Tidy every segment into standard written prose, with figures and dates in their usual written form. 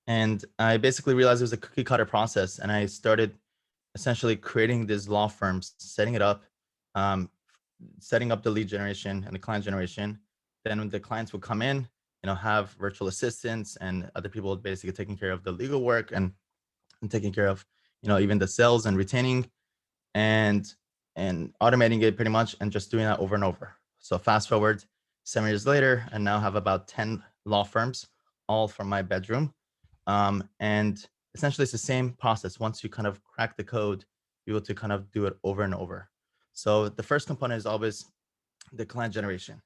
And I basically realized it was a cookie cutter process. And I started essentially creating these law firms, um, setting up the lead generation and the client generation. Then when the clients would come in, have virtual assistants and other people basically taking care of the legal work and taking care of, even the sales and retaining and automating it pretty much and just doing that over and over. So fast forward 7 years later, I now have about 10 law firms, all from my bedroom. And essentially it's the same process. Once you kind of crack the code, you're able to kind of do it over and over. So the first component is always the client generation,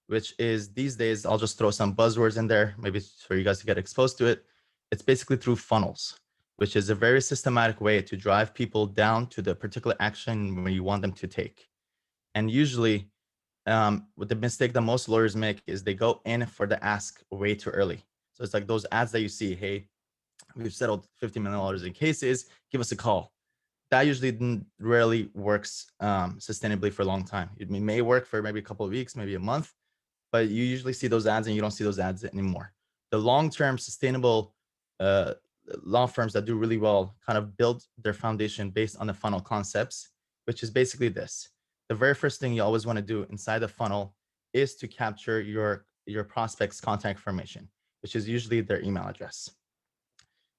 which is these days, I'll just throw some buzzwords in there, maybe for you guys to get exposed to it. It's basically through funnels, which is a very systematic way to drive people down to the particular action where you want them to take. And usually, what the mistake that most lawyers make is they go in for the ask way too early. So it's like those ads that you see, hey, we've settled $50 million in cases, give us a call. That usually rarely works sustainably for a long time. It may work for maybe a couple of weeks, maybe a month, but you usually see those ads and you don't see those ads anymore. The long-term sustainable law firms that do really well kind of build their foundation based on the funnel concepts, which is basically this. The very first thing you always want to do inside the funnel is to capture your prospect's contact information, which is usually their email address.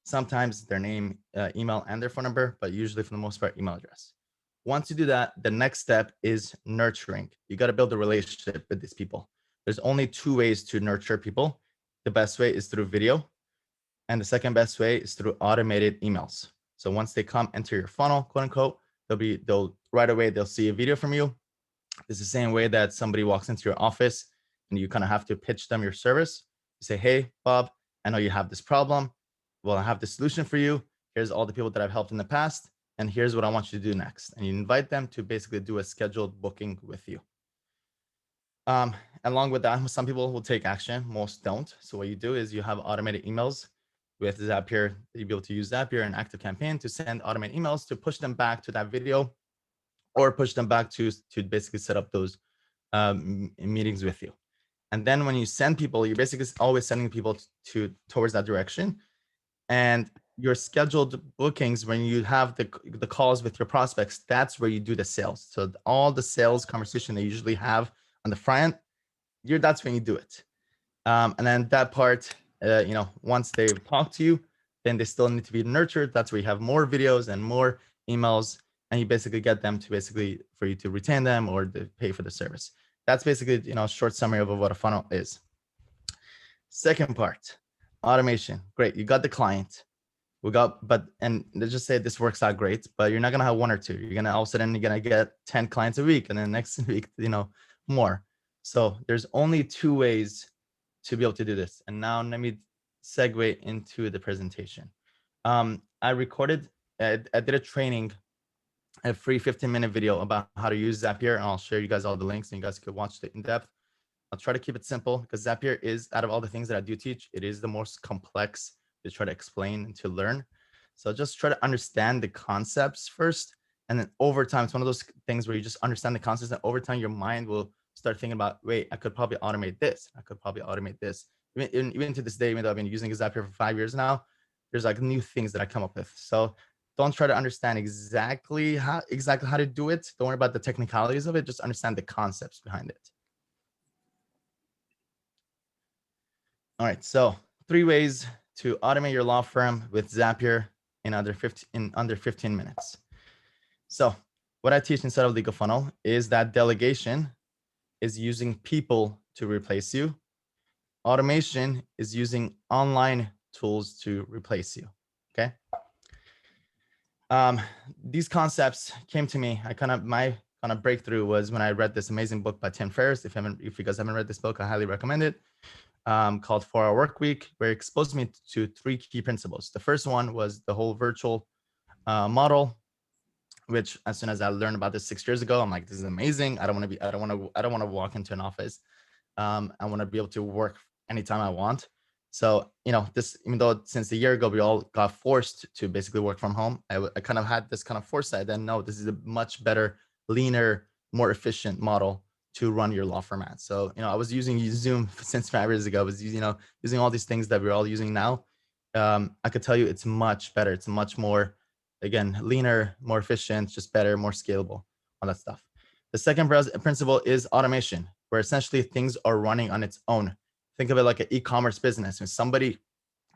Sometimes their name, email, and their phone number, but usually for the most part, email address. Once you do that, the next step is nurturing. You got to build a relationship with these people. There's only two ways to nurture people. The best way is through video, and the second best way is through automated emails. So once they come enter your funnel, quote unquote, they'll right away they'll see a video from you. It's the same way that somebody walks into your office and you kind of have to pitch them your service. You say, hey, Bob, I know you have this problem. Well, I have the solution for you. Here's all the people that I've helped in the past, and here's what I want you to do next. And you invite them to basically do a scheduled booking with you. Along with that, some people will take action, most don't. So what you do is you have automated emails with Zapier. You'll be able to use Zapier and ActiveCampaign to send automated emails to push them back to that video or push them back to basically set up those meetings with you. And then when you send people, you're basically always sending people towards that direction. And your scheduled bookings, when you have the calls with your prospects, that's where you do the sales. So all the sales conversation they usually have on the front, that's when you do it. And then that part, once they talk to you, then they still need to be nurtured. That's where you have more videos and more emails, and you basically get them to for you to retain them or to pay for the service. That's basically, a short summary of what a funnel is. Second part, automation. Great, you got the client. And let's just say this works out great, but you're not gonna have one or two. You're gonna all of a sudden you're gonna get 10 clients a week, and then next week, more. So there's only two ways to be able to do this. And now let me segue into the presentation. I did a training, a free 15-minute video about how to use Zapier, and I'll share you guys all the links and you guys could watch it in depth. I'll try to keep it simple because Zapier is, out of all the things that I do teach, it is the most complex to try to explain and to learn. So just try to understand the concepts first. And then over time, it's one of those things where you just understand the concepts, and over time, your mind will start thinking about, wait, I could probably automate this. I could probably automate this. Even to this day, even though I've been using Zapier for 5 years now, there's like new things that I come up with. So don't try to understand exactly how to do it. Don't worry about the technicalities of it. Just understand the concepts behind it. All right, so 3 ways to automate your law firm with Zapier in under 15 minutes. So what I teach inside of Legal Funnel is that delegation is using people to replace you. Automation is using online tools to replace you, okay? These concepts came to me. My kind of breakthrough was when I read this amazing book by Tim Ferriss. If you guys haven't read this book, I highly recommend it. Called 4-Hour Workweek, where it exposed me to 3 key principles. The first one was the whole virtual model, which as soon as I learned about this 6 years ago, I'm like, this is amazing. I don't want to walk into an office. I want to be able to work anytime I want. So, this, even though since a year ago, we all got forced to basically work from home, I kind of had this kind of foresight that no, this is a much better, leaner, more efficient model to run your law firm at. So, I was using Zoom since 5 years ago. I was using, using all these things that we're all using now. I could tell you it's much better. It's much more, again, leaner, more efficient, just better, more scalable, all that stuff. The second principle is automation, where essentially things are running on its own. Think of it like an e-commerce business. When somebody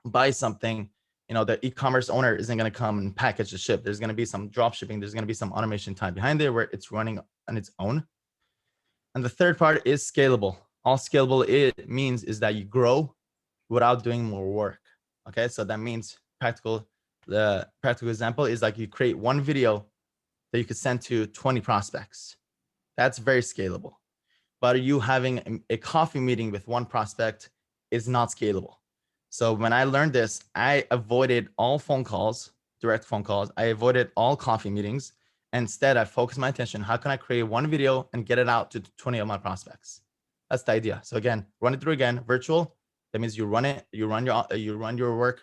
buys something, the e-commerce owner isn't going to come and package the ship. There's going to be some drop shipping. There's going to be some automation time behind there where it's running on its own. And the third part is scalable. All scalable it means is that you grow without doing more work. Okay, so that means the practical example is like you create one video that you could send to 20 prospects. That's very scalable. But you having a coffee meeting with one prospect is not scalable. So when I learned this, I avoided all phone calls, direct phone calls. I avoided all coffee meetings. Instead, I focused my attention. How can I create one video and get it out to 20 of my prospects? That's the idea. So again, run it through again, virtual. That means you run your work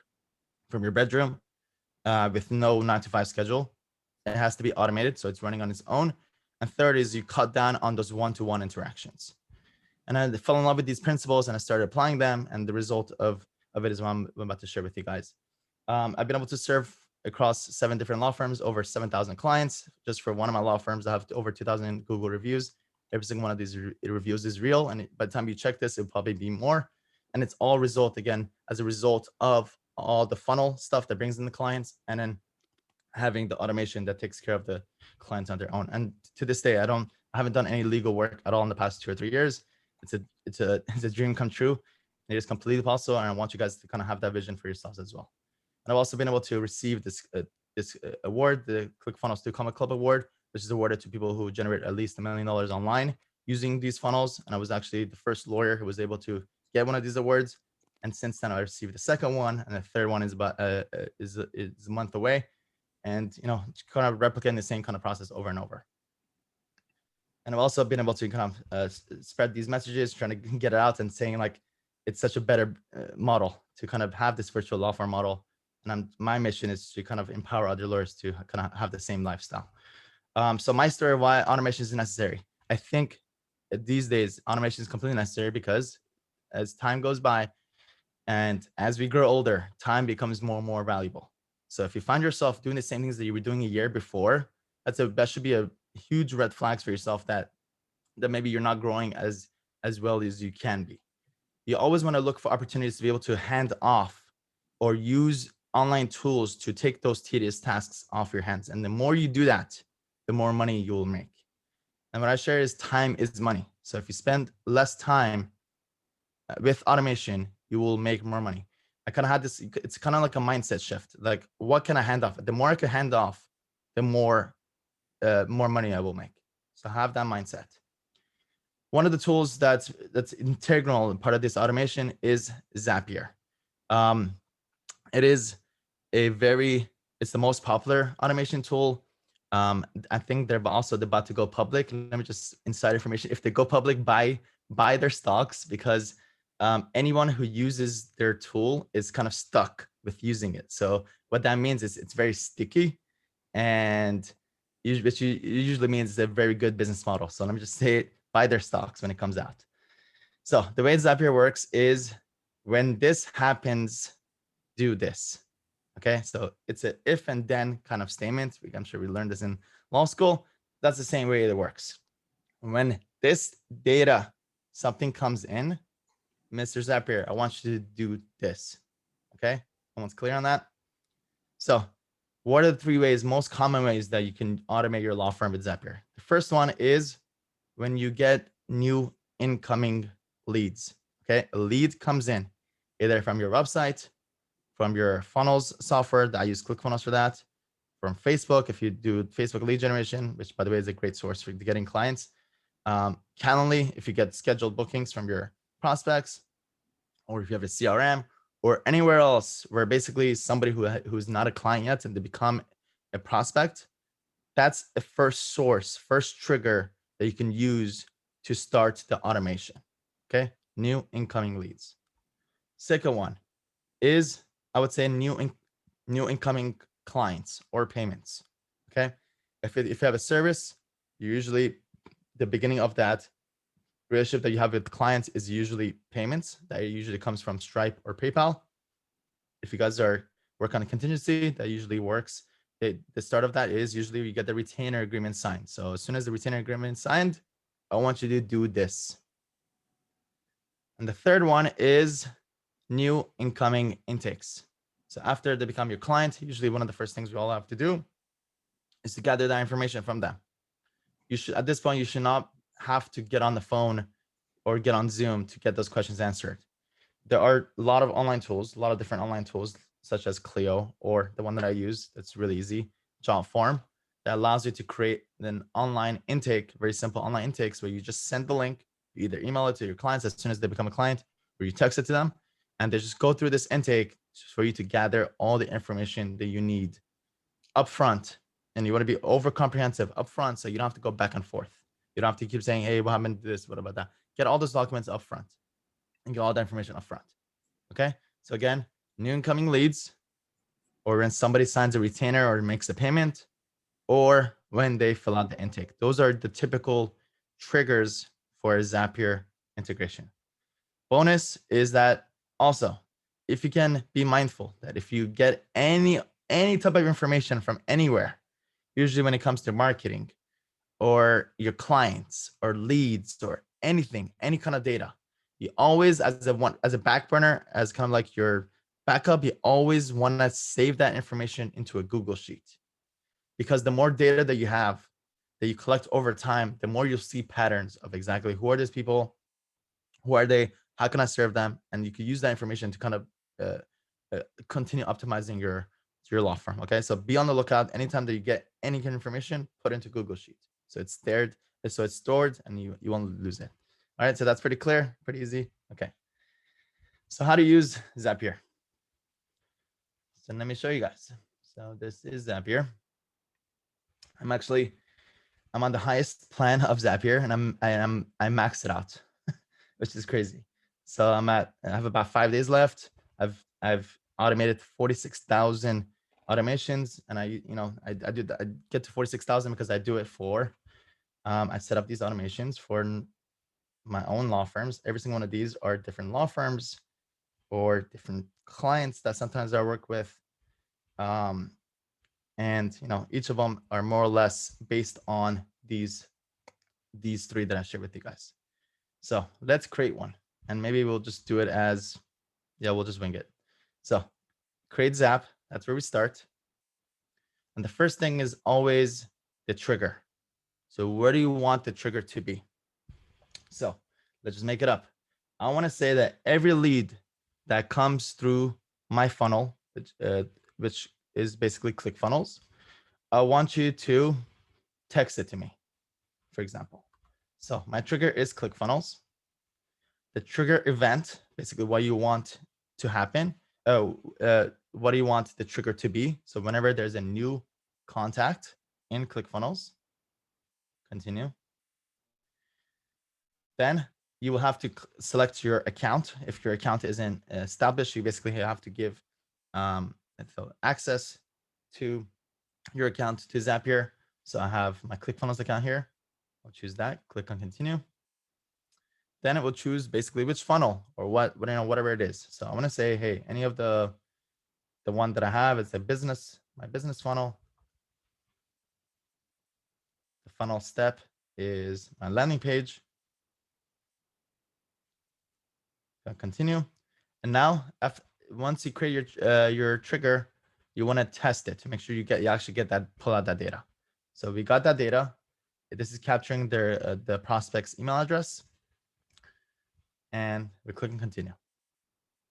from your bedroom with no 9-to-5 schedule. It has to be automated, so it's running on its own. And third is you cut down on those one-to-one interactions. And I fell in love with these principles and I started applying them. And the result of it is what I'm about to share with you guys. I've been able to serve across 7 different law firms, over 7,000 clients. Just for one of my law firms, I have over 2,000 Google reviews. Every single one of these reviews is real. And by the time you check this, it'll probably be more. And it's all as a result of all the funnel stuff that brings in the clients, and then having the automation that takes care of the clients on their own. And to this day, I haven't done any legal work at all in the past 2 or 3 years. It's a dream come true. It is completely possible, and I want you guys to kind of have that vision for yourselves as well. And I've also been able to receive this award, the ClickFunnels to Comma Club Award, which is awarded to people who generate at least $1 million online using these funnels. And I was actually the first lawyer who was able to get one of these awards. And since then, I received the second one, and the third one is about is a month away. And kind of replicating the same kind of process over and over. And I've also been able to kind of spread these messages, trying to get it out and saying like it's such a better model to kind of have this virtual law firm model. And my mission is to kind of empower other lawyers to kind of have the same lifestyle. So my story of why automation is necessary. I think these days automation is completely necessary because as time goes by and as we grow older, time becomes more and more valuable. So if you find yourself doing the same things that you were doing a year before, that should be a huge red flags for yourself that maybe you're not growing as well as you can be. You always want to look for opportunities to be able to hand off or use online tools to take those tedious tasks off your hands. And the more you do that, the more money you will make. And what I share is time is money. So if you spend less time with automation, you will make more money. I kind of had this, it's kind of like a mindset shift. Like, what can I hand off? The more I can hand off, the more money I will make. So have that mindset. One of the tools that's integral and part of this automation is Zapier. It is it's the most popular automation tool. I think they're about to go public. Let me just inside information. If they go public, buy their stocks, because anyone who uses their tool is kind of stuck with using it. So what that means is it's very sticky, and which usually means it's a very good business model. So let me just say it, buy their stocks when it comes out. So the way Zapier works is when this happens, do this. Okay, so it's an if and then kind of statement. I'm sure we learned this in law school. That's the same way it works. When this data, something comes in, Mr. Zapier, I want you to do this. Okay, everyone's clear on that? So what are the 3 most common ways that you can automate your law firm with Zapier? The first one is when you get new incoming leads. Okay, a lead comes in either from your website, from your funnels software that I use ClickFunnels for that, from Facebook, if you do Facebook lead generation, which by the way is a great source for getting clients. Calendly, if you get scheduled bookings from your prospects, or if you have a CRM, or anywhere else where basically somebody who's not a client yet and they become a prospect, that's the first source, first trigger that you can use to start the automation. Okay, new incoming leads. Second one is, I would say, new incoming clients or payments. Okay, if you have a service, usually the beginning of that relationship that you have with clients is usually payments. That usually comes from Stripe or PayPal. if you guys are work on a contingency, that usually works. The start of that is usually you get the retainer agreement signed. So as soon as the retainer agreement is signed, I want you to do this. And the third one is new incoming intakes. So after they become your client, usually one of the first things we all have to do is to gather that information from them. You should, at this point, you should not have to get on the phone or get on Zoom to get those questions answered. There are a lot of online tools, a lot of different online tools, such as Clio, or the one that I use that's really easy, JotForm, that allows you to create an online intake, very simple online intakes, where you just send the link, you either email it to your clients as soon as they become a client, or you text it to them, and they just go through this intake for you to gather all the information that you need upfront. And you want to be over comprehensive upfront, so you don't have to go back and forth. You don't have to keep saying, hey, what happened to this? What about that? Get all those documents upfront and get all the information upfront. Okay. So again, new incoming leads, or when somebody signs a retainer or makes a payment, or when they fill out the intake. Those are the typical triggers for a Zapier integration. Bonus is that also, if you can be mindful that if you get any type of information from anywhere, usually when it comes to marketing or your clients or leads or anything, any kind of data, you always, as a back burner, as kind of like your backup, you always want to save that information into a Google Sheet. Because the more data that you have, that you collect over time, the more you'll see patterns of exactly who are these people, who are they, how can I serve them, and you can use that information to kind of continue optimizing your law firm. Okay, so be on the lookout. Anytime that you get any kind of information, put into Google Sheet, so it's there, so it's stored, and you won't lose it. All right, so that's pretty clear, pretty easy. Okay, so how to use Zapier. So let me show you guys. So this is Zapier. I'm on the highest plan of Zapier, and I maxed it out, which is crazy. So I have about 5 days left. I've automated 46,000 automations, and I get to 46,000 because I do it for I set up these automations for my own law firms. Every single one of these are different law firms or different clients that sometimes I work with. And each of them are more or less based on these three that I shared with you guys. So let's create one, and maybe we'll just do it as, we'll just wing it. So create Zap, that's where we start. And the first thing is always the trigger. So where do you want the trigger to be? So let's just make it up. I want to say that every lead that comes through my funnel, which is basically ClickFunnels, I want you to text it to me, for example. So my trigger is ClickFunnels. The trigger event, basically what you want to happen. What do you want the trigger to be? So whenever there's a new contact in ClickFunnels, continue. Then you will have to select your account. If your account isn't established, you basically have to give access to your account to Zapier. So I have my ClickFunnels account here. I'll choose that, click on continue. Then it will choose basically which funnel or whatever it is. So I want to say, hey, any of the one that I have is my business funnel. The funnel step is my landing page. Continue. And now once you create your trigger, you want to test it to make sure you actually pull out that data. So we got that data. This is capturing the prospect's email address, and we click and continue.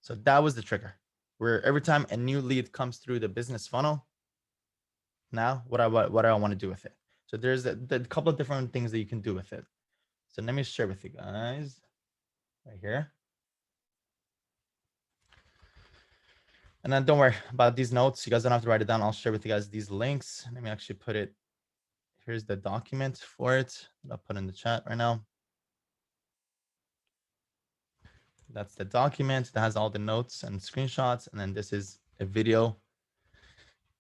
So that was the trigger, where every time a new lead comes through the business funnel, now what do I want to do with it? So there's a couple of different things that you can do with it. So let me share with you guys right here. And then don't worry about these notes. You guys don't have to write it down. I'll share with you guys these links. Let me actually put it. Here's the document for it. I'll put in the chat right now. That's the document that has all the notes and screenshots. And then this is a video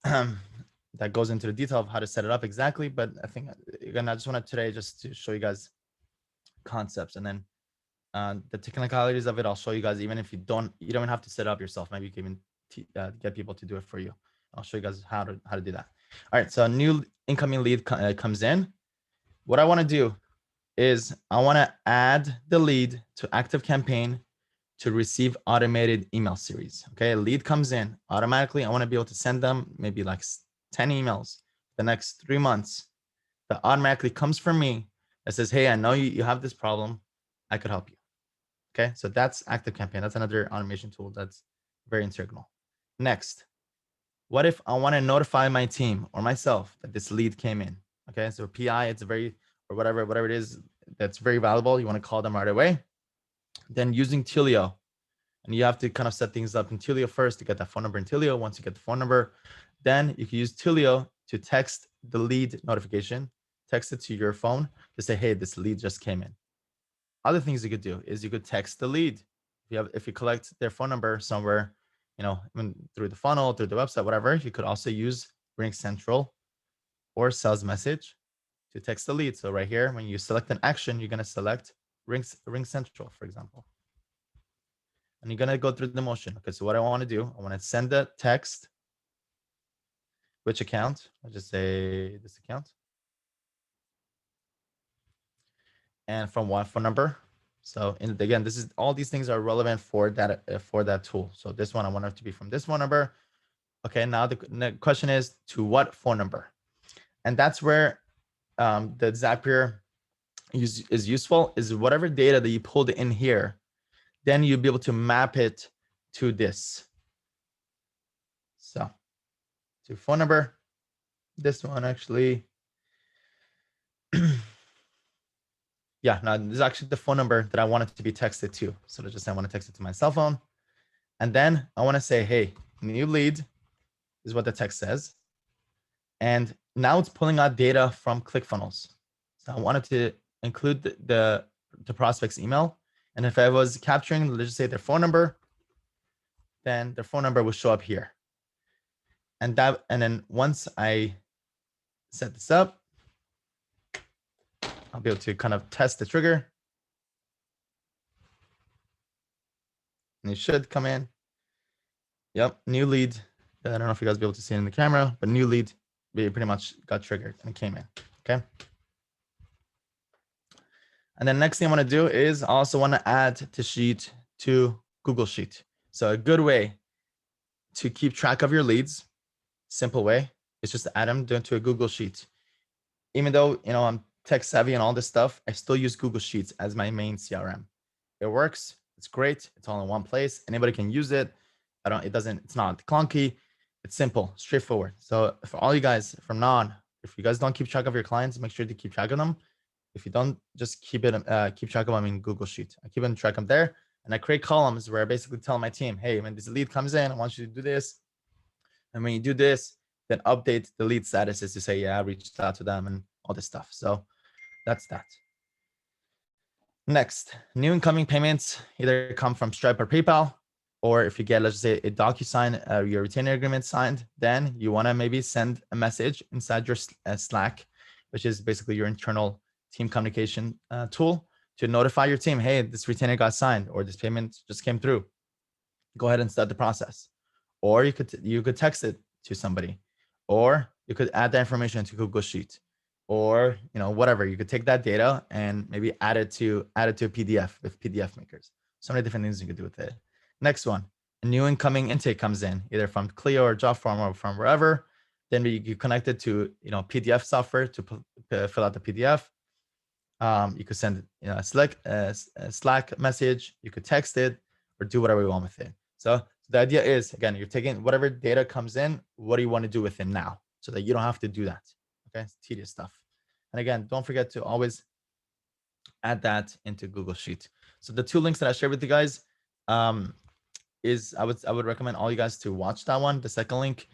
that goes into the detail of how to set it up exactly. But I think, again, I just wanted today just to show you guys concepts, and then the technicalities of it, I'll show you guys. Even if you don't have to set it up yourself, maybe you can even get people to do it for you. I'll show you guys how to do that. All right, so a new incoming lead comes in. What I want to do is I want to add the lead to active campaign to receive automated email series. Okay, a lead comes in automatically. I want to be able to send them maybe like 10 emails the next 3 months that automatically comes from me that says, hey, I know you have this problem. I could help you. Okay, so that's active campaign. That's another automation tool that's very integral. Next, what if I want to notify my team or myself that this lead came in? Okay, so PI, it's very, or whatever it is that's very valuable. You want to call them right away. Then using Twilio, and you have to kind of set things up in Twilio first to get that phone number in Twilio. Once you get the phone number, then you can use Twilio to text the lead notification, text it to your phone to say, hey, this lead just came in. Other things you could do is you could text the lead. If you collect their phone number somewhere, through the funnel, through the website, whatever, you could also use Ring Central or Sales Message to text the lead. So right here, when you select an action, you're going to select Ring Central, for example. And you're going to go through the motion. Okay, so what I want to do, I want to send the text. Which account? I'll just say this account. And from what phone number? So again, all these things are relevant for that tool. So this one, I want it to be from this phone number. Okay, now the question is to what phone number? And that's where the Zapier is useful, is whatever data that you pulled in here, then you'll be able to map it to this. So to phone number, this one actually, yeah, no, this is actually the phone number that I want it to be texted to. So let's just say I want to text it to my cell phone. And then I want to say, hey, new lead is what the text says. And now it's pulling out data from ClickFunnels. So I wanted to include the prospect's email. And if I was capturing, let's just say their phone number, then their phone number will show up here. And then once I set this up, I'll be able to kind of test the trigger. And it should come in. Yep, new lead. I don't know if you guys will be able to see it in the camera, but new lead pretty much got triggered and it came in. Okay. And then next thing I want to do is I also want to add the sheet to Google Sheet. So a good way to keep track of your leads, simple way, is just to add them into a Google Sheet. Even though I'm tech savvy and all this stuff, I still use Google Sheets as my main CRM. It works. It's great. It's all in one place. Anybody can use it. It's not clunky. It's simple, straightforward. So for all you guys from now on, if you guys don't keep track of your clients, make sure to keep track of them. If you don't, just keep track of them in Google Sheet. I keep track of them there, and I create columns where I basically tell my team, hey, when this lead comes in, I want you to do this. And when you do this, then update the lead statuses to say, yeah, I reached out to them and all this stuff. So that's that. Next, new incoming payments either come from Stripe or PayPal, or if you get, let's say, a DocuSign, your retainer agreement signed, then you want to maybe send a message inside your Slack, which is basically your internal team communication tool, to notify your team, hey, this retainer got signed, or this payment just came through. Go ahead and start the process. Or you could text it to somebody, or you could add that information to Google Sheet, or whatever. You could take that data and maybe add it to a PDF with PDF makers. So many different things you could do with it. Next one, a new incoming intake comes in either from Clio or Jotform or from wherever. Then you connect it to PDF software to fill out the PDF. You could send a Slack message. You could text it or do whatever you want with it. So the idea is, again, you're taking whatever data comes in. What do you want to do with it now, so that you don't have to do that? Okay, it's tedious stuff. And again, don't forget to always add that into Google Sheet. So the two links that I shared with you guys, is I would recommend all you guys to watch that one. The second link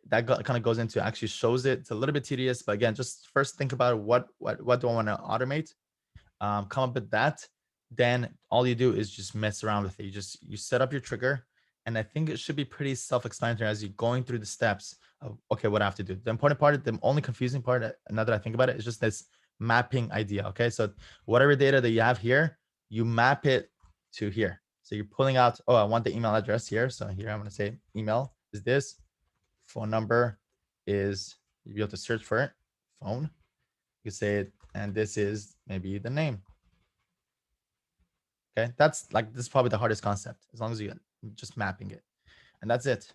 that kind of goes into actually shows it. It's a little bit tedious, but again, just first think about what do I want to automate, come up with that. Then all you do is just mess around with it. You set up your trigger, and I think it should be pretty self-explanatory as you're going through the steps of, okay, what I have to do. The important part, the only confusing part, now that I think about it, is just this mapping idea. Okay, so whatever data that you have here, you map it to here. So you're pulling out, oh, I want the email address here. So here I'm going to say email is this, phone number is, you'll be able to search for it, phone. You say it, and this is maybe the name. Okay, that's like, this is probably the hardest concept, as long as you're just mapping it. And that's it,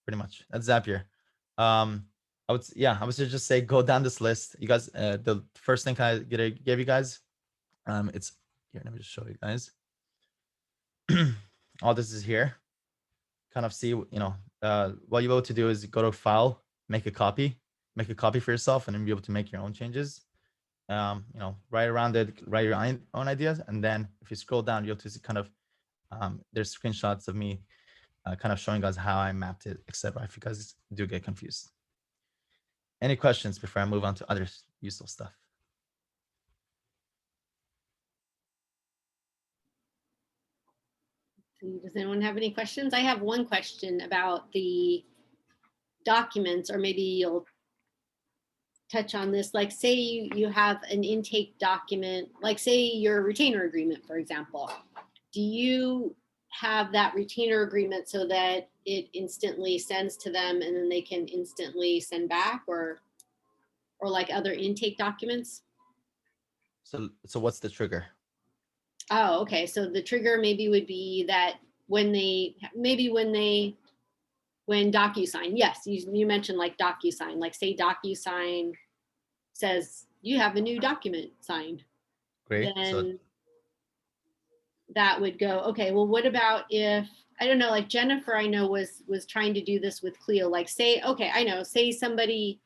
pretty much. That's Zapier. I would just say go down this list. You guys, the first link I gave you guys, it's here. Let me just show you guys. All this is here. Kind of see, what you're able to do is go to file, make a copy for yourself, and then be able to make your own changes. Write around it, write your own ideas, and then if you scroll down, you'll see kind of there's screenshots of me kind of showing you guys how I mapped it, etc. If you guys do get confused. Any questions before I move on to other useful stuff? Does anyone have any questions? I have one question about the documents, or maybe you'll touch on this. Like, say you have an intake document, like say your retainer agreement, for example. Do you have that retainer agreement so that it instantly sends to them and then they can instantly send back, or like other intake documents? So what's the trigger? Oh, okay. So the trigger maybe would be that when DocuSign, yes, you mentioned like DocuSign, like say DocuSign says you have a new document signed. Great. Then So that would go, okay, well, what about if, I don't know, like Jennifer, I know was trying to do this with Clio, like say, okay, I know, say somebody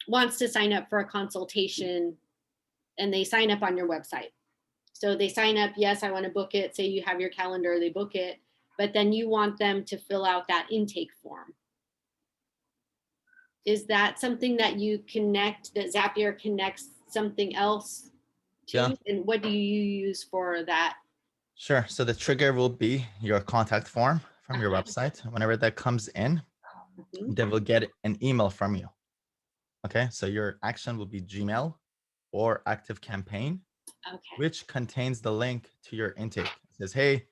wants to sign up for a consultation and they sign up on your website. So they sign up, yes, I want to book it. Say you have your calendar, they book it, but then you want them to fill out that intake form. Is that something that you connect, that Zapier connects something else to? Yeah. And what do you use for that? Sure. So the trigger will be your contact form from your website. Whenever that comes in, they will get an email from you. Okay. So your action will be Gmail or ActiveCampaign, which contains the link to your intake. It says, hey,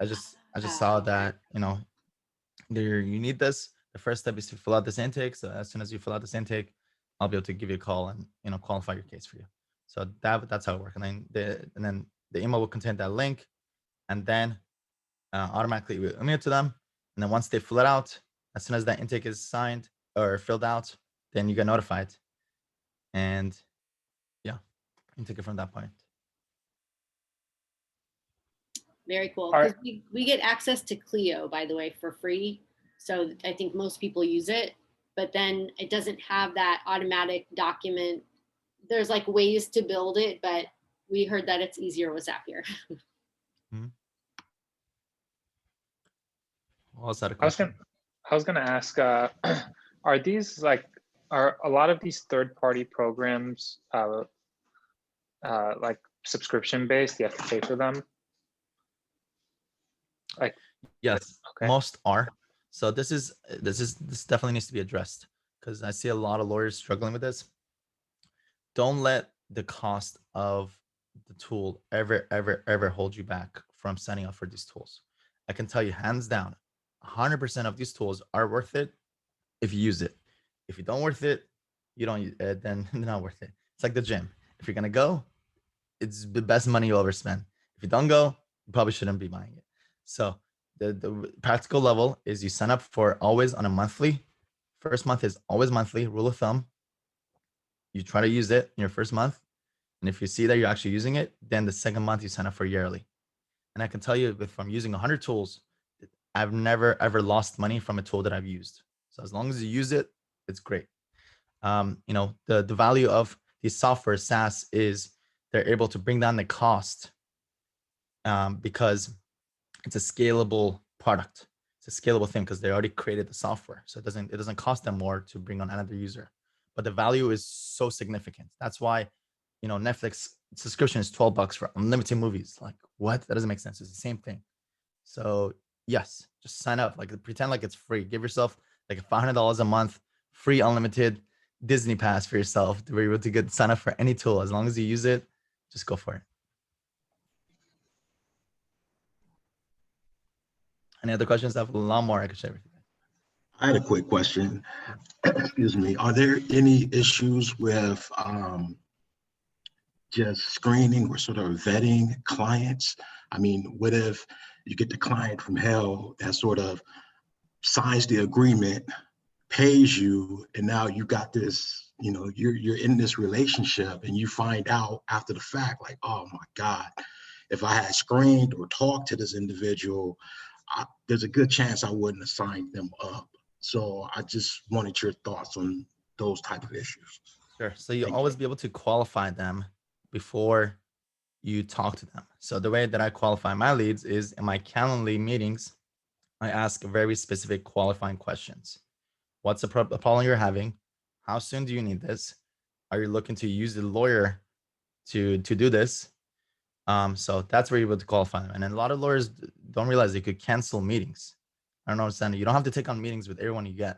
I just saw that, you need this. The first step is to fill out this intake. So as soon as you fill out this intake, I'll be able to give you a call and, qualify your case for you. So that's how it works. And then the email will contain that link, and then automatically we email it to them. And then once they fill it out, as soon as that intake is signed or filled out, then you get notified. And yeah, you can take it from that point. Very cool. Because we get access to Clio, by the way, for free. So I think most people use it, but then it doesn't have that automatic document. There's like ways to build it, but we heard that it's easier with Zapier. What was that a question? I was gonna ask, are a lot of these third-party programs like subscription based? You have to pay for them? Like, yes, okay. Most are. So this definitely needs to be addressed, because I see a lot of lawyers struggling with this. Don't let the cost of the tool ever hold you back from signing up for these tools. I can tell you hands down, 100% of these tools are worth it if you use it. If you don't worth it, you don't, then they're not worth it. It's like the gym. If you're gonna go, it's the best money you'll ever spend. If you don't go, you probably shouldn't be buying it. So the practical level is you sign up for always on a monthly. First month is always monthly, rule of thumb. You try to use it in your first month. And if you see that you're actually using it, then the second month you sign up for yearly. And I can tell you, from using 100 tools, I've never ever lost money from a tool that I've used. So as long as you use it, it's great. The value of these software SaaS is they're able to bring down the cost because it's a scalable product. It's a scalable thing because they already created the software. So it doesn't cost them more to bring on another user. But the value is so significant. That's why, Netflix subscription is $12 for unlimited movies. Like, what? That doesn't make sense. It's the same thing. So yes, just sign up. Like, pretend like it's free. Give yourself like $500 a month, free unlimited Disney Pass for yourself to be able to sign up for any tool. As long as you use it, just go for it. Any other questions? I have a lot more I could share with you. I had a quick question. Excuse me. Are there any issues with just screening or sort of vetting clients? I mean, what if you get the client from hell that sort of signs the agreement, pays you, and now you got this, you know, you're in this relationship and you find out after the fact, like, oh my God, if I had screened or talked to this individual, there's a good chance I wouldn't have signed them up. So I just wanted your thoughts on those type of issues. Sure. So you Thank always be able to qualify them before you talk to them. So the way that I qualify my leads is in my Calendly meetings, I ask very specific qualifying questions. What's the problem you're having? How soon do you need this? Are you looking to use the lawyer to do this? So that's where you're able to qualify them. And then a lot of lawyers don't realize they could cancel meetings. I don't understand. You don't have to take on meetings with everyone you get.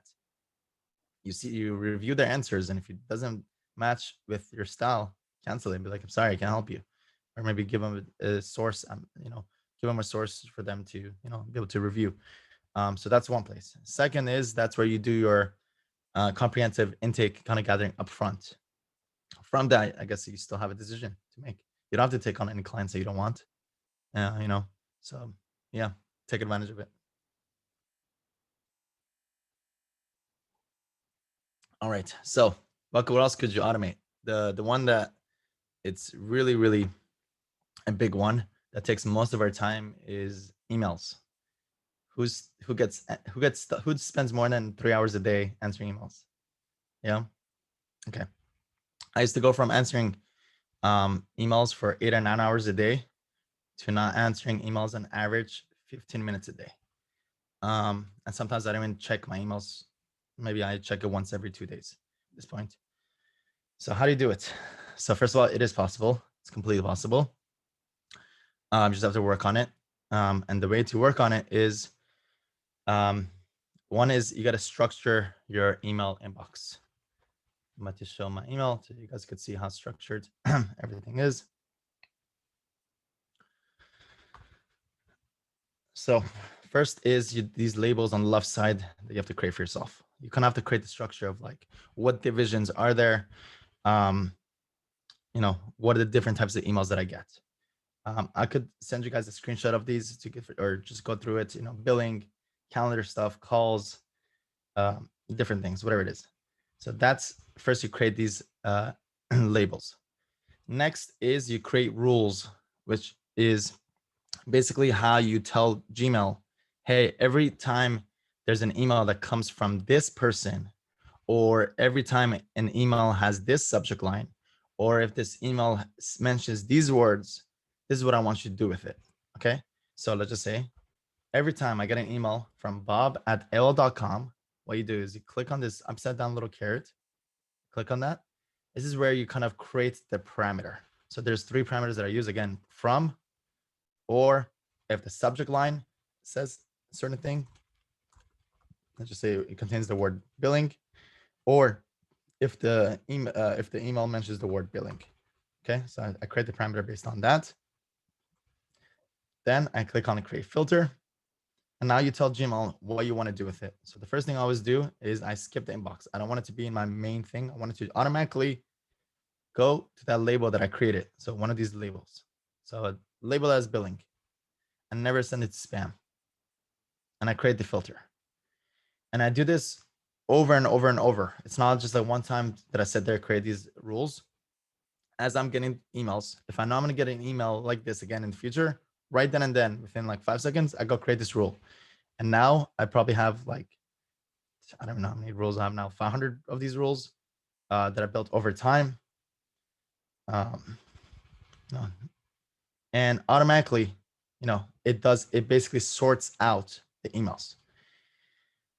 You review their answers, and if it doesn't match with your style, cancel it and be like, I'm sorry, I can't help you. Or maybe give them a source, give them a source for them to, be able to review. So that's one place. Second is that's where you do your comprehensive intake kind of gathering up front. From that, I guess you still have a decision to make. You don't have to take on any clients that you don't want. So yeah, take advantage of it. All right. So what else could you automate? The one that it's really, really a big one that takes most of our time is emails. Who spends more than 3 hours a day answering emails? Yeah. Okay. I used to go from answering emails for 8 or 9 hours a day to not answering emails on average 15 minutes a day. And sometimes I don't even check my emails. Maybe I check it once every 2 days at this point. So how do you do it? So first of all, it is possible. It's completely possible. You just have to work on it. And the way to work on it is, one is you got to structure your email inbox. I'm about to show my email so you guys could see how structured everything is. So first is these labels on the left side that you have to create for yourself. You kind of have to create the structure of like, what divisions are there? What are the different types of emails that I get? I could send you guys a screenshot of these to get, or just go through it, billing, calendar stuff, calls, different things, whatever it is. So that's first, you create these labels. Next is you create rules, which is basically how you tell Gmail, hey, every time there's an email that comes from this person, or every time an email has this subject line, or if this email mentions these words, this is what I want you to do with it. Okay. So let's just say every time I get an email from bob@aol.com, what you do is you click on this upside down little carrot, click on that. This is where you kind of create the parameter. So there's 3 parameters that I use, again, from, or if the subject line says a certain thing, let's just say it contains the word billing, or if the email mentions the word billing. Okay, so I create the parameter based on that. Then I click on the create filter. And now you tell Gmail what you want to do with it. So the first thing I always do is I skip the inbox. I don't want it to be in my main thing. I want it to automatically go to that label that I created. So one of these labels. So label as billing and never send it to spam. And I create the filter. And I do this over and over and over. It's not just like one time that I sit there, create these rules. As I'm getting emails, if I know I'm going to get an email like this again in the future, right then and then, within like 5 seconds, I go create this rule. And now I probably have like, I don't know how many rules I have now, 500 of these rules that I built over time. And automatically, it basically sorts out the emails.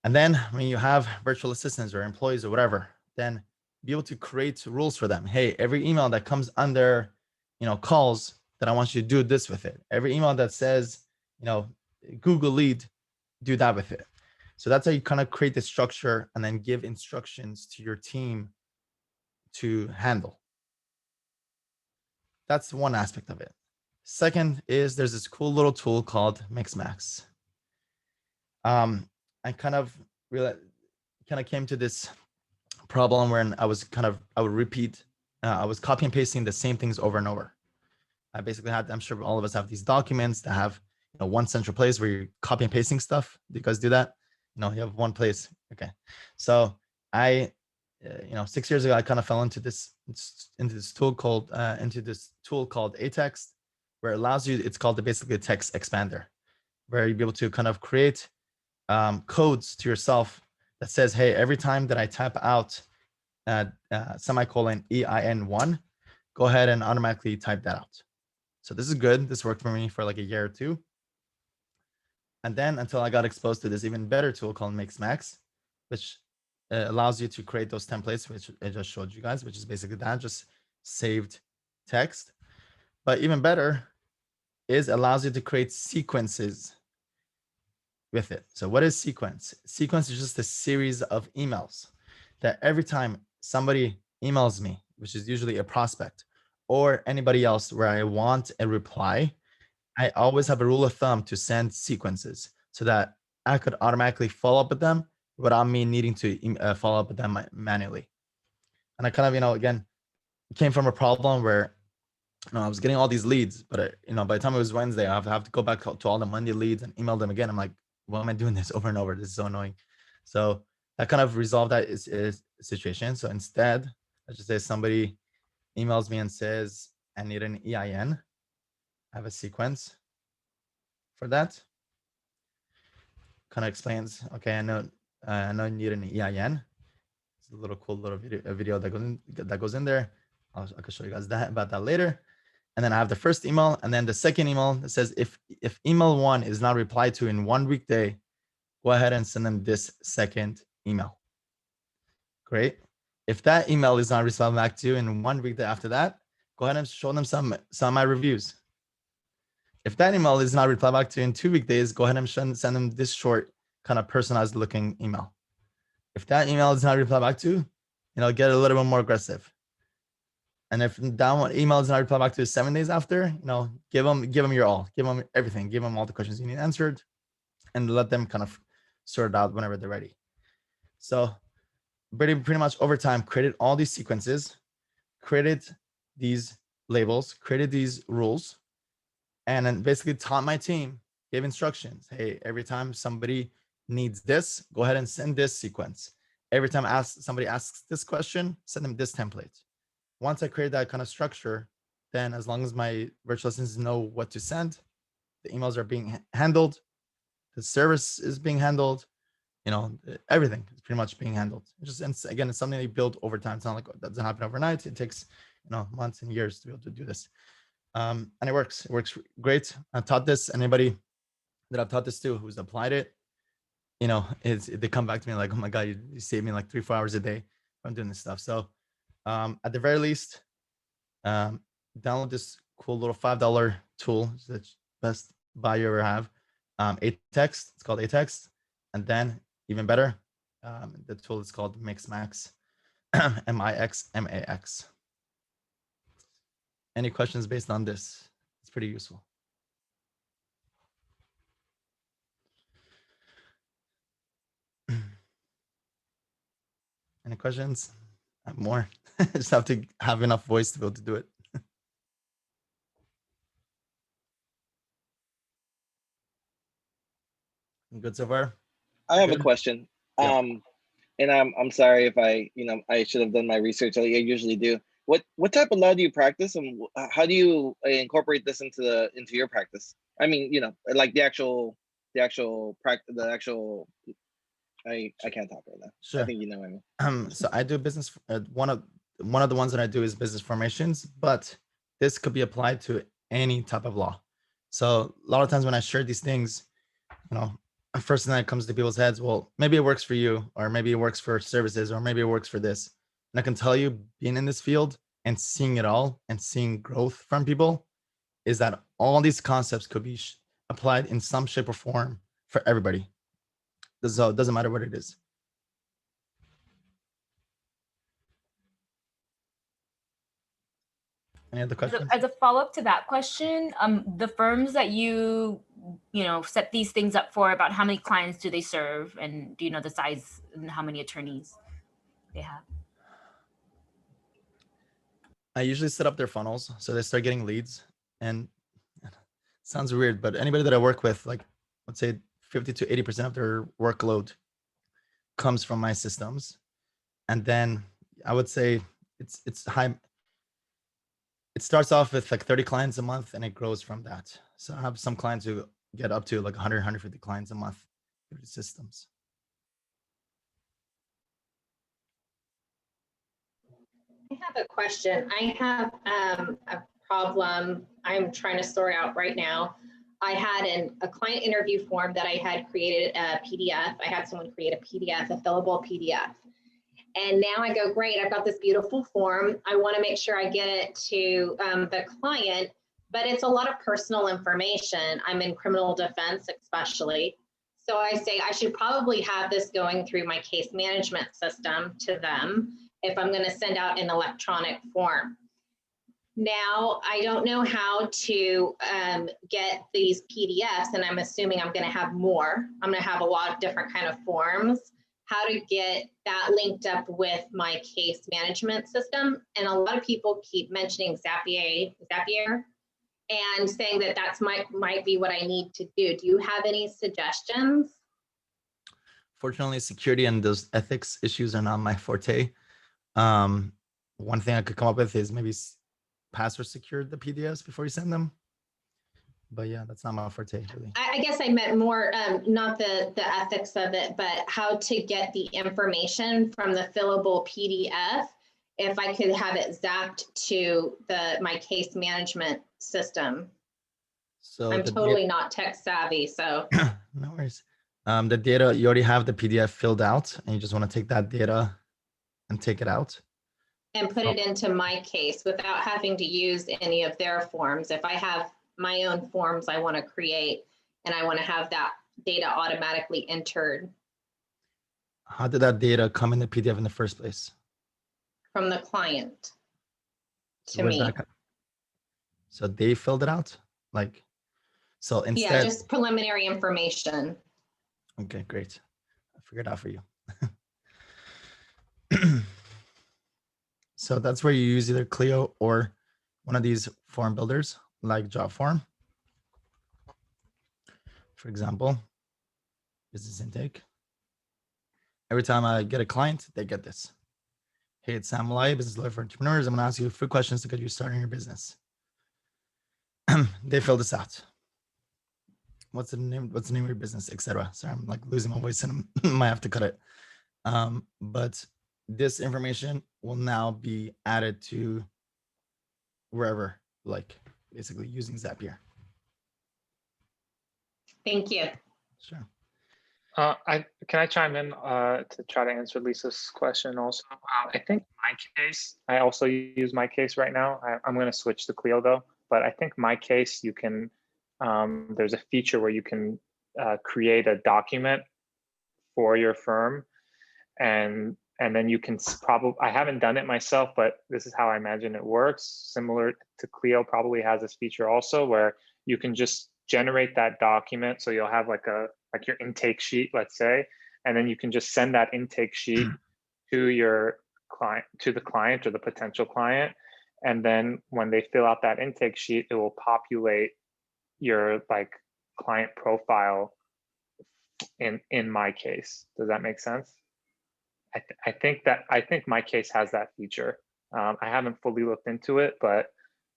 And then when you have virtual assistants or employees or whatever, then be able to create rules for them. Hey, every email that comes under, calls, that I want you to do this with it. Every email that says, Google lead, do that with it. So that's how you kind of create the structure and then give instructions to your team to handle. That's one aspect of it. Second is there's this cool little tool called Mixmax. I kind of came to this problem where I would repeat, I was copy and pasting the same things over and over. I basically had, I'm sure all of us have these documents that have, one central place where you're copy and pasting stuff. Do you guys do that? You have one place. Okay. So I, 6 years ago, I kind of fell into this tool called Atext, where it allows you, it's called basically a text expander, where you'll be able to kind of create codes to yourself that says, hey, every time that I type out semicolon EIN1, go ahead and automatically type that out. So this is good. This worked for me for like a year or two. And then until I got exposed to this even better tool called Mixmax, which allows you to create those templates, which I just showed you guys, which is basically that, just saved text. But even better is allows you to create sequences with it. So what is sequence? Sequence is just a series of emails that every time somebody emails me, which is usually a prospect or anybody else where I want a reply, I always have a rule of thumb to send sequences so that I could automatically follow up with them without me needing to follow up with them manually. And I kind of, again, came from a problem where I was getting all these leads, but by the time it was Wednesday, I have to go back to all the Monday leads and email them again. I'm like, why am I doing this over and over? This is so annoying. So that kind of resolved that situation. So instead, let's just say somebody emails me and says, I need an EIN. I have a sequence for that. Kind of explains, okay, I know you need an EIN. It's a little cool little video that goes in there. I can show you guys about that later. And then I have the first email, and then the second email that says if email 1 is not replied to in 1 weekday, go ahead and send them this second email. Great. If that email is not responded back to you in 1 weekday after that, go ahead and show them some of my reviews. If that email is not replied back to you in 2 weekdays, go ahead and send them this short, kind of personalized looking email. If that email is not replied back to, get a little bit more aggressive. And if that one email is not replied back to 7 days after, give them your all, give them everything, give them all the questions you need answered, and let them kind of sort it out whenever they're ready. So pretty much over time, created all these sequences, created these labels, created these rules, and then basically taught my team, gave instructions. Hey, every time somebody needs this, go ahead and send this sequence. Every time somebody asks this question, send them this template. Once I create that kind of structure, then as long as my virtual assistants know what to send, the emails are being handled, the service is being handled, everything is pretty much being handled. It's something that you build over time. It's not like that doesn't happen overnight. It takes, months and years to be able to do this. And it works great. I taught this, anybody that I've taught this to who's applied it, they come back to me like, oh my God, you saved me like 3-4 hours a day from doing this stuff. So at the very least, download this cool little $5 tool. It's the best buy you ever have. Atext, it's called Atext. And then even better, the tool is called Mixmax, Mixmax. Any questions based on this? It's pretty useful. Any questions? I have more. Just have to have enough voice to be able to do it. Good so far? I have Good? a question. Yeah. And I'm sorry if I should have done my research like I usually do. What type of law do you practice, and how do you incorporate this into your practice? I mean, like the actual practice, I can't talk right now. Sure. I think you know what I mean. So I do business. One of the ones that I do is business formations, but this could be applied to any type of law. So a lot of times when I share these things, first thing that comes to people's heads, well, maybe it works for you, or maybe it works for services, or maybe it works for this. And I can tell you, being in this field and seeing it all and seeing growth from people, is that all these concepts could be applied in some shape or form for everybody. So it doesn't matter what it is. Any other As questions? a follow-up to that question, the firms that you set these things up for, about how many clients do they serve, and do you know the size and how many attorneys they have? I usually set up their funnels so they start getting leads. And sounds weird, but anybody that I work with, like let's say 50 to 80% of their workload comes from my systems. And then I would say it's high. It starts off with like 30 clients a month and it grows from that. So I have some clients who get up to like 100, 150 clients a month through the systems. I have a question. I have a problem I'm trying to sort out right now. I had a client interview form that I had created a PDF. I had someone create a PDF, a fillable PDF. And now I go, great, I've got this beautiful form. I want to make sure I get it to the client, but it's a lot of personal information. I'm in criminal defense, especially. So I say I should probably have this going through my case management system to them if I'm going to send out an electronic form. Now, I don't know how to get these PDFs, and I'm assuming I'm going to have more. I'm going to have a lot of different kind of forms, how to get that linked up with my case management system. And a lot of people keep mentioning Zapier, and saying that that's might be what I need to do. Do you have any suggestions? Fortunately, security and those ethics issues are not my forte. One thing I could come up with is maybe password secure the PDFs before you send them. But yeah, that's not my forte, really. I guess I meant more, not the ethics of it, but how to get the information from the fillable PDF, if I could have it zapped to my case management system. So I'm totally not tech savvy, so. no worries. The data, you already have the PDF filled out, and you just want to take that data and take it out. And put it into my case without having to use any of their forms. If I have my own forms I want to create, and I want to have that data automatically entered. How did that data come in the PDF in the first place? From the client to Where's me. that? So they filled it out? Like, so instead. Yeah, just preliminary information. Okay, great. I figured it out for you. So that's where you use either Clio or one of these form builders like JotForm. For example, business intake. Every time I get a client, they get this. Hey, it's Sam Mollaei, business lawyer for entrepreneurs. I'm gonna ask you a few questions to get you started in your business. They fill this out. What's the name of your business, etc. Sorry, I'm like losing my voice and I might have to cut it. But this information will now be added to wherever, like basically using Zapier. Thank you. Sure. Can I chime in to try to answer Lisa's question also? I think my case, I also use my case right now. I'm going to switch to Clio though, but I think my case, you can, there's a feature where you can create a document for your firm, and then you can probably, I haven't done it myself, but this is how I imagine it works. Similar to Clio probably has this feature also where you can just generate that document. So you'll have like your intake sheet, let's say, and then you can just send that intake sheet to your client, to the client or the potential client. And then when they fill out that intake sheet, it will populate your like client profile in my case. Does that make sense? I think my case has that feature. I haven't fully looked into it, but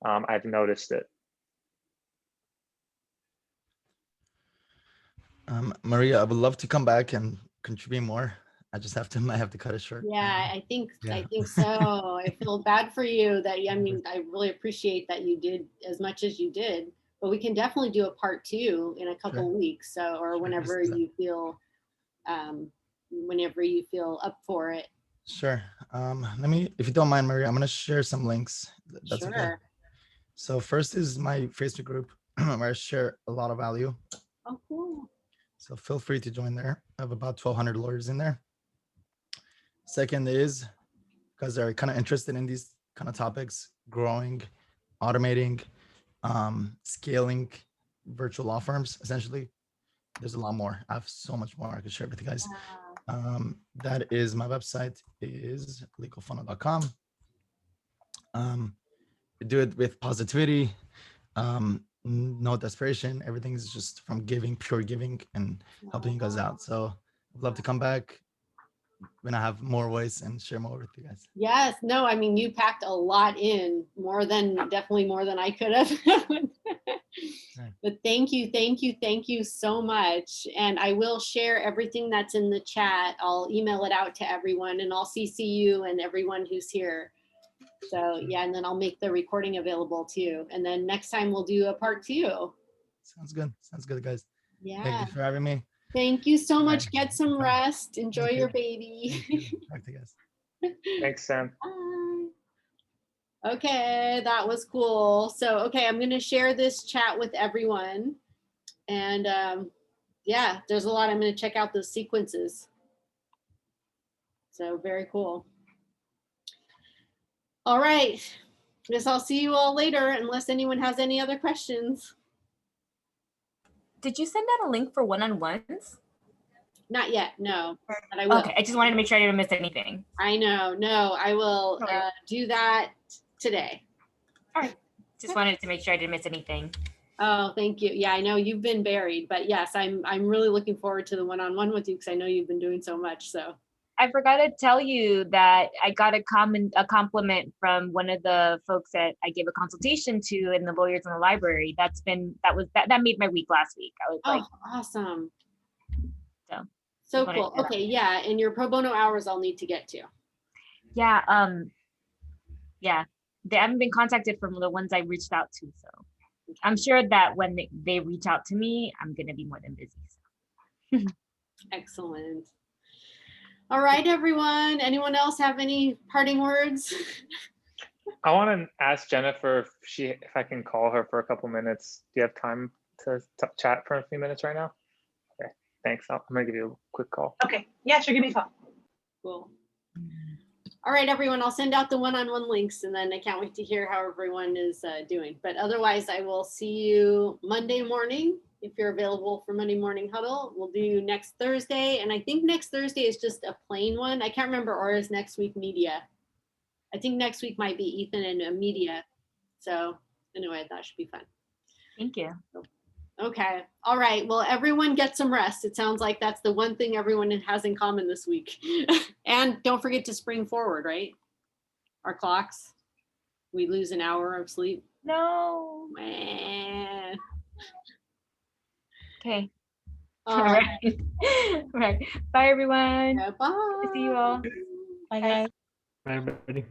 I've noticed it. Maria, I would love to come back and contribute more. I just might have to cut it short. Yeah, I think Yeah. so. I feel bad for you that, I mean, I really appreciate that you did as much as you did, but we can definitely do a part 2 in a couple weeks. So, or Sure. whenever you feel, up for it. Sure. Let me, if you don't mind, Maria, I'm going to share some links. That's Sure. okay. So first is my Facebook group where I share a lot of value. Oh, cool. So feel free to join there. I have about 1,200 lawyers in there. Second is, because they're kind of interested in these kind of topics, growing automating, scaling virtual law firms. Essentially, there's a lot more. I have so much more I could share with you guys. That is my website is legalfunnel.com. Do it with positivity, no desperation. Everything's just from giving, pure giving, and helping you guys out. So I'd love to come back when I have more voice and share more with you guys. Yes, no, I mean, you packed a lot in, definitely more than I could have. But thank you so much. And I will share everything that's in the chat. I'll email it out to everyone, and I'll CC you and everyone who's here. So yeah, and then I'll make the recording available too. And then next time we'll do a part 2. Sounds good. Sounds good, guys. Yeah. Thank you for having me. Thank you so much. Bye. Get some Bye. rest. Enjoy Thank your you. baby. Thank you. Talk to you guys. Thanks, Sam. Bye. Okay, that was cool. So, okay, I'm going to share this chat with everyone. And yeah, there's a lot. I'm going to check out those sequences. So very cool. All right. Guess I'll see you all later unless anyone has any other questions. Did you send out a link for one-on-ones? Not yet, no, but I will. Okay, I just wanted to make sure I didn't miss anything. I know, no, I will do that today. All right, just wanted to make sure I didn't miss anything. Oh, thank you. Yeah, I know you've been buried, but yes, I'm really looking forward to the one-on-one with you because I know you've been doing so much. So I forgot to tell you that I got a compliment from one of the folks that I gave a consultation to in the Lawyers in the Library. That made my week last week. I was like, awesome. So cool. Okay, yeah, and your pro bono hours I'll need to get to. Yeah, yeah. They haven't been contacted from the ones I reached out to, so I'm sure that when they reach out to me, I'm gonna be more than busy. So. Excellent. All right, everyone. Anyone else have any parting words? I want to ask Jennifer if I can call her for a couple minutes. Do you have time to chat for a few minutes right now? Okay, thanks. I'm gonna give you a quick call. Okay, yeah, sure, give me a call. Cool. All right, everyone, I'll send out the one-on-one links, and then I can't wait to hear how everyone is doing. But otherwise, I will see you Monday morning. If you're available for Monday morning huddle, we'll do next Thursday. And I think next Thursday is just a plain one. I can't remember, or is next week media? I think next week might be Ethan and media. So anyway, that should be fun. Thank you. Okay. All right. Well, everyone get some rest. It sounds like that's the one thing everyone has in common this week. And don't forget to spring forward, right? Our clocks. We lose an hour of sleep. No. Man. Okay. All right. All right. Bye, everyone. Bye. See you all. Bye, guys. Bye, everybody.